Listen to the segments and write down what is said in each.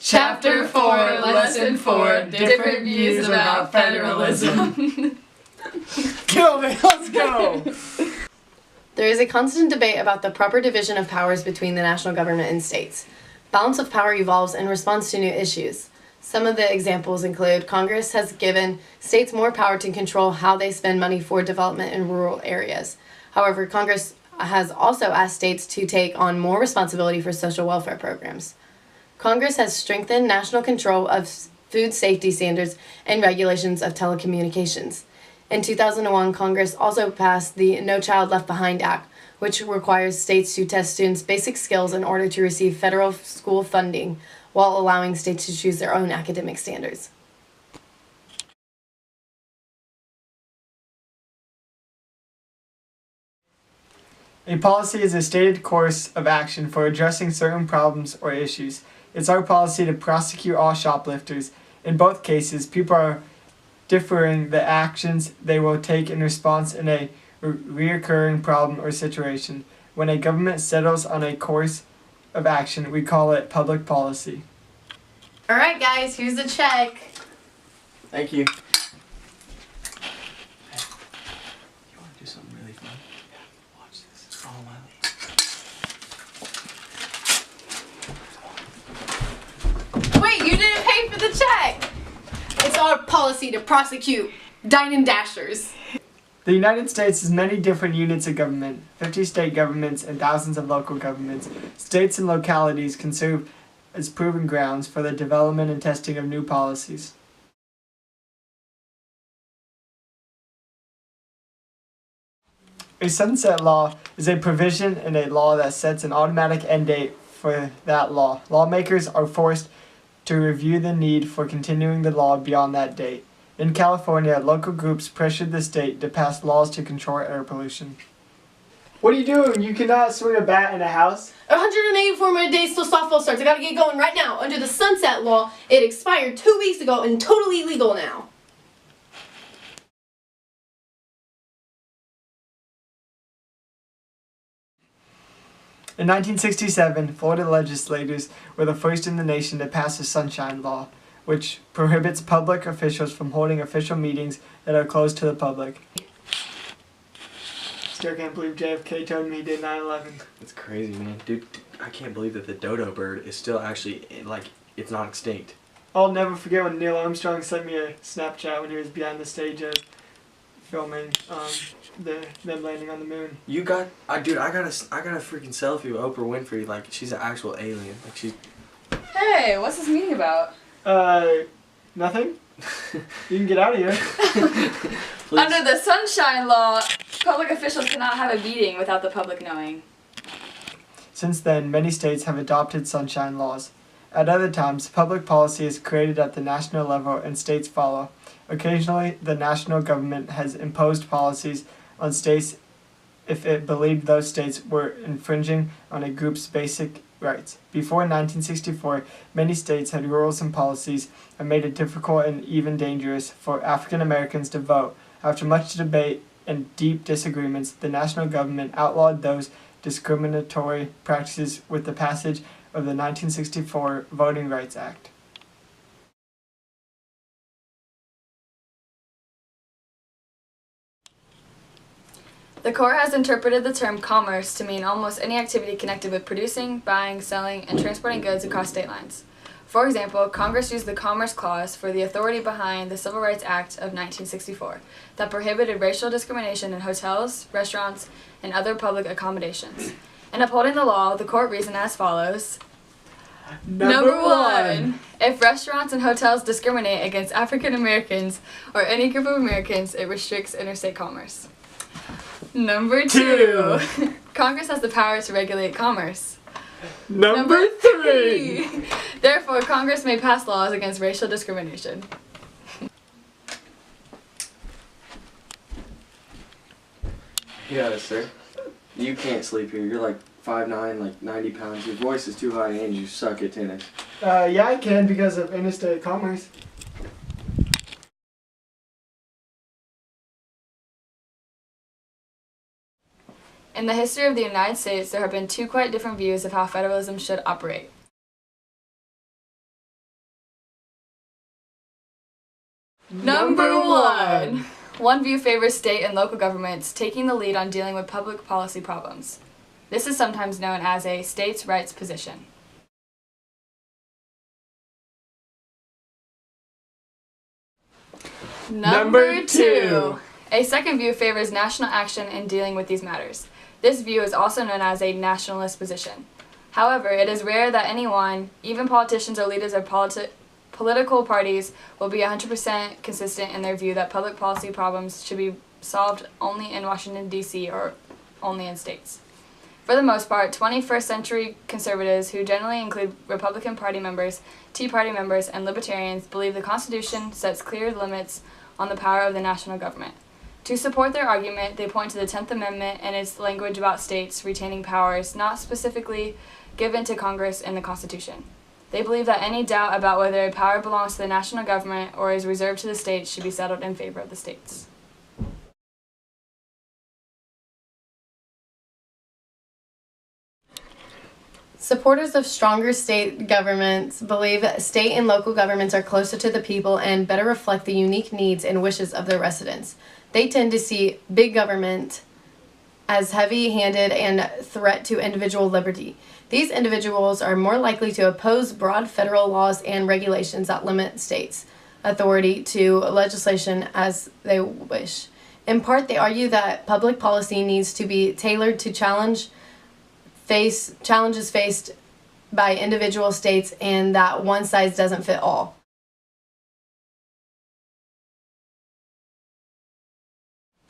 Chapter 4, Lesson 4, Different Views about Federalism. Kill me, let's go! There is a constant debate about the proper division of powers between the national government and states. Balance of power evolves in response to new issues. Some of the examples include Congress has given states more power to control how they spend money for development in rural areas. However, Congress has also asked states to take on more responsibility for social welfare programs. Congress has strengthened national control of food safety standards and regulations of telecommunications. In 2001, Congress also passed the No Child Left Behind Act, which requires states to test students' basic skills in order to receive federal school funding, while allowing states to choose their own academic standards. A policy is a stated course of action for addressing certain problems or issues. It's our policy to prosecute all shoplifters. In both cases, people are differing the actions they will take in response in a reoccurring problem or situation. When a government settles on a course of action, we call it public policy. Alright guys, here's the check. Thank you. You want to do something really fun? Yeah, watch this. Follow my lead. Wait, you didn't pay for the check! It's our policy to prosecute dine and dashers. The United States has many different units of government, 50 state governments and thousands of local governments. States and localities can serve as proving grounds for the development and testing of new policies. A sunset law is a provision in a law that sets an automatic end date for that law. Lawmakers are forced to review the need for continuing the law beyond that date. In California, local groups pressured the state to pass laws to control air pollution. What are you doing? You cannot swing a bat in a house? 184 more days till softball starts. I gotta get going right now. Under the sunset law, it expired 2 weeks ago and totally legal now. In 1967, Florida legislators were the first in the nation to pass the Sunshine Law, which prohibits public officials from holding official meetings that are closed to the public. Still can't believe JFK told me he did 9/11. It's crazy, man. Dude, I can't believe that the dodo bird is still actually, it's not extinct. I'll never forget when Neil Armstrong sent me a Snapchat when he was behind the stage filming them landing on the moon. You got, dude, I got a freaking selfie with Oprah Winfrey. Like, she's an actual alien. Like, she's... Hey, what's this meeting about? Nothing? You can get out of here. Under the Sunshine Law, public officials cannot have a meeting without the public knowing. Since then, many states have adopted sunshine laws. At other times, public policy is created at the national level and states follow. Occasionally, the national government has imposed policies on states if it believed those states were infringing on a group's basic rights. Before 1964, many states had rules and policies that made it difficult and even dangerous for African Americans to vote. After much debate and deep disagreements, the national government outlawed those discriminatory practices with the passage of the 1964 Voting Rights Act. The Court has interpreted the term commerce to mean almost any activity connected with producing, buying, selling, and transporting goods across state lines. For example, Congress used the Commerce Clause for the authority behind the Civil Rights Act of 1964 that prohibited racial discrimination in hotels, restaurants, and other public accommodations. In upholding the law, the court reasoned as follows. Number one, if restaurants and hotels discriminate against African Americans or any group of Americans, it restricts interstate commerce. Number two, Congress has the power to regulate commerce. Number three, therefore, Congress may pass laws against racial discrimination. Yeah, sir. You can't sleep here. You're like 5'9", like 90 pounds. Your voice is too high and you suck at tennis. yeah, I can because of interstate commerce. In the history of the United States, there have been two quite different views of how federalism should operate. One view favors state and local governments taking the lead on dealing with public policy problems. This is sometimes known as a states' rights position. Number 2. A second view favors national action in dealing with these matters. This view is also known as a nationalist position. However, it is rare that anyone, even politicians or leaders of political parties, will be 100% consistent in their view that public policy problems should be solved only in Washington, D.C. or only in states. For the most part, 21st century conservatives, who generally include Republican Party members, Tea Party members, and Libertarians, believe the Constitution sets clear limits on the power of the national government. To support their argument, they point to the 10th Amendment and its language about states retaining powers not specifically given to Congress in the Constitution. They believe that any doubt about whether a power belongs to the national government or is reserved to the states should be settled in favor of the states. Supporters of stronger state governments believe that state and local governments are closer to the people and better reflect the unique needs and wishes of their residents. They tend to see big government as heavy-handed and a threat to individual liberty. These individuals are more likely to oppose broad federal laws and regulations that limit states' authority to legislation as they wish. In part, they argue that public policy needs to be tailored to challenges faced by individual states and that one size doesn't fit all.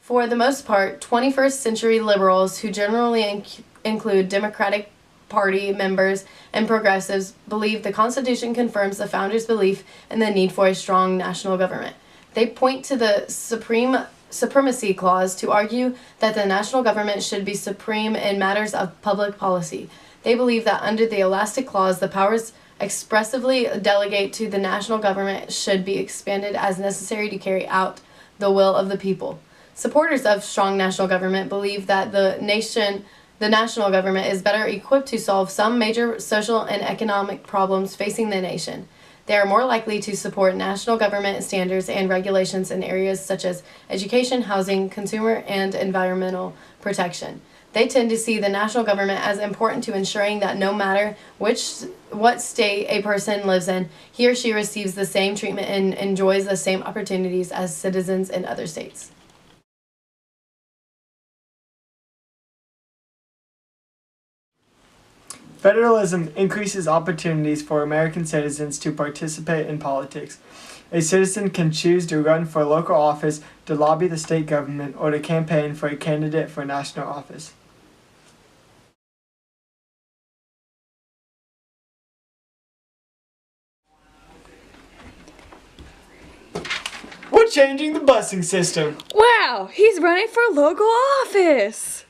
For the most part, 21st century liberals, who generally include Democratic Party members and progressives, believe the Constitution confirms the founders' belief in the need for a strong national government. They point to the Supremacy Clause to argue that the national government should be supreme in matters of public policy. They believe that under the Elastic Clause, the powers expressively delegate to the national government should be expanded as necessary to carry out the will of the people. Supporters of strong national government believe that the national government is better equipped to solve some major social and economic problems facing the nation. They are more likely to support national government standards and regulations in areas such as education, housing, consumer, and environmental protection. They tend to see the national government as important to ensuring that no matter what state a person lives in, he or she receives the same treatment and enjoys the same opportunities as citizens in other states. Federalism increases opportunities for American citizens to participate in politics. A citizen can choose to run for local office, to lobby the state government, or to campaign for a candidate for national office. We're changing the busing system. Wow, he's running for local office!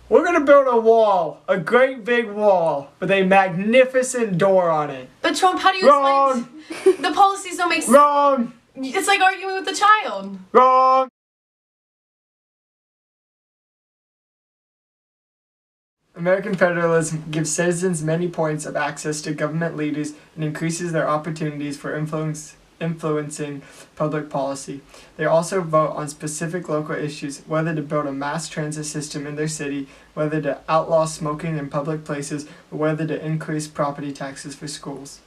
We're gonna build a wall, a great big wall, with a magnificent door on it. But Trump, how do you explain the policies don't make sense? Wrong! It's like arguing with a child. Wrong! American federalism gives citizens many points of access to government leaders and increases their opportunities for influencing public policy. They also vote on specific local issues, whether to build a mass transit system in their city, whether to outlaw smoking in public places, or whether to increase property taxes for schools.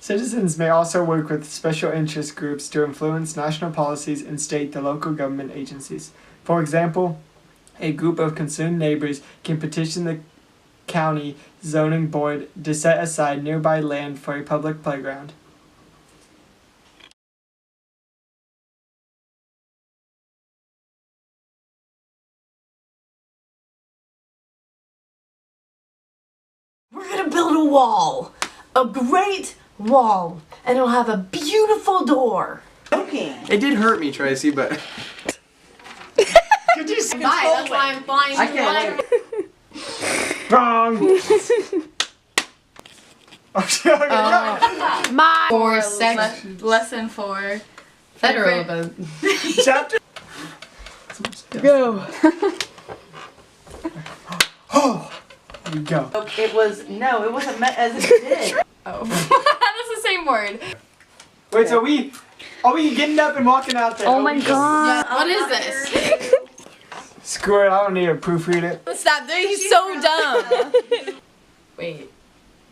Citizens may also work with special interest groups to influence national policies and state to local government agencies. For example, a group of concerned neighbors can petition the county zoning board to set aside nearby land for a public playground. We're gonna build a wall. A great wall. And it'll have a beautiful door. Okay. It did hurt me, Tracy, but Could you Bye, that's why I'm flying. I can't. Wrong! My Lesson 4. Federalism. Chapter. Go. Oh, there you go. It wasn't as it did. Oh. That's the same word. Wait, so are we getting up and walking out there? Oh my god. What is this? Screw it, I don't need to proofread it. Stop, he's so dumb. Wait.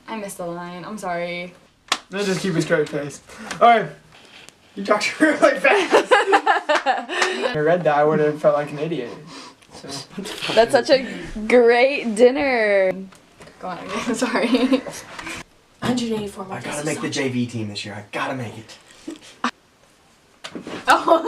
I missed the line. I'm sorry. Let's just keep a straight face. Alright. You talked really fast. If I read that, I would have felt like an idiot. So. That's such a great dinner. Go on again. Sorry. 184 more. I gotta make the JV team this year. I gotta make it. Oh.